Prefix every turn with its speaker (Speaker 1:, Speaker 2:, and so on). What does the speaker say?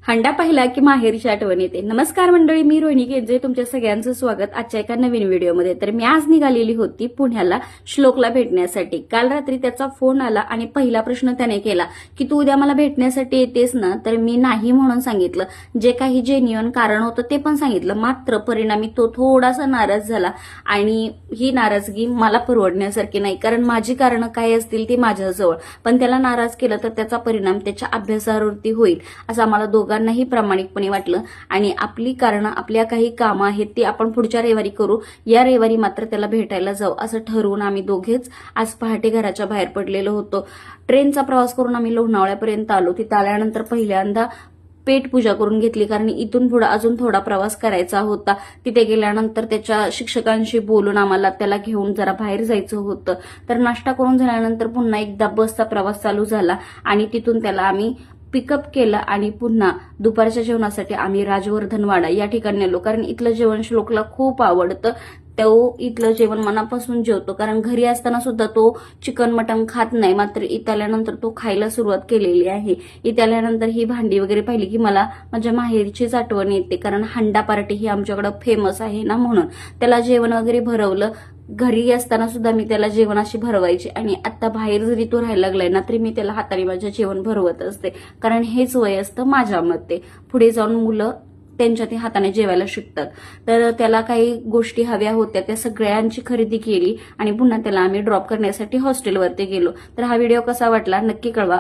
Speaker 1: हंडा पाहिला की माहेरची आठवण येते. नमस्कार मंडळी, मी रोहिणी केंद्रे, तुमच्या सगळ्यांचं स्वागत आजच्या एका नवीन व्हिडिओमध्ये. तर मी आज निघालेली होती पुण्याला श्लोकला भेटण्यासाठी. काल रात्री त्याचा फोन आला आणि पहिला प्रश्न त्याने केला की तू उद्या मला भेटण्यासाठी येतेस ना? तर मी नाही म्हणून सांगितलं. जे काही जेन्युइन कारण होतं ते पण सांगितलं. मात्र परिणामी तो थोडासा नाराज झाला आणि ही नाराजगी मला परवडण्यासारखी नाही, कारण माझी कारणं काय असतील ती माझ्याजवळ. पण त्याला नाराज केलं तर त्याचा परिणाम त्याच्या अभ्यासावरती होईल असं आम्हाला दोघांनाही प्रामाणिकपणे वाटलं. आणि आपली कारणं, आपल्या काही कामं आहेत ती आपण पुढच्या रविवारी करू, या रविवारी मात्र त्याला भेटायला जाऊ असं ठरवून आम्ही दोघेच आज पहाटे घराच्या बाहेर पडलेलो होतो. ट्रेनचा प्रवास करून आम्ही लोणावळ्यापर्यंत आलो. तिथं आल्यानंतर पहिल्यांदा पेट पूजा करून घेतली, कारण इथून पुढे अजून थोडा प्रवास करायचा होता. तिथे गेल्यानंतर त्याच्या शिक्षकांशी बोलून आम्हाला त्याला घेऊन जरा बाहेर जायचं होतं. तर नाश्ता करून झाल्यानंतर पुन्हा एकदा बसचा प्रवास चालू झाला आणि तिथून त्याला आम्ही पिकअप केलं आणि पुन्हा दुपारच्या जेवणासाठी आम्ही राजवर्धनवाडा या ठिकाणी आलो, कारण इथलं जेवण श्लोकला खूप आवडतं. तो इथलं जेवण मनापासून जेवतो, कारण घरी असताना सुद्धा तो चिकन मटण खात नाही, मात्र इथं आल्यानंतर तो खायला सुरुवात केलेली आहे. इथं आल्यानंतर ही भांडी वगैरे पाहिली की मला माझ्या माहेरचीच आठवण येते, कारण हंडा पार्टी ही आमच्याकडे फेमस आहे ना, म्हणून त्याला जेवण वगैरे भरवलं. घरी असताना सुद्धा मी त्याला जेवण अशी भरवायची आणि आता बाहेर जरी तो राहायला लागलाय ना तरी मी त्याला हाताने माझ्या जेवण भरवत असते, कारण हेच वय असतं माझ्या मते. पुढे जाऊन मुलं त्यांच्या ते हाताने जेवायला शिकतात. तर त्याला काही गोष्टी हव्या होत्या, त्या सगळ्यांची खरेदी केली आणि पुन्हा त्याला आम्ही ड्रॉप करण्यासाठी हॉस्टेलवरती गेलो. तर हा व्हिडिओ कसा वाटला नक्की कळवा.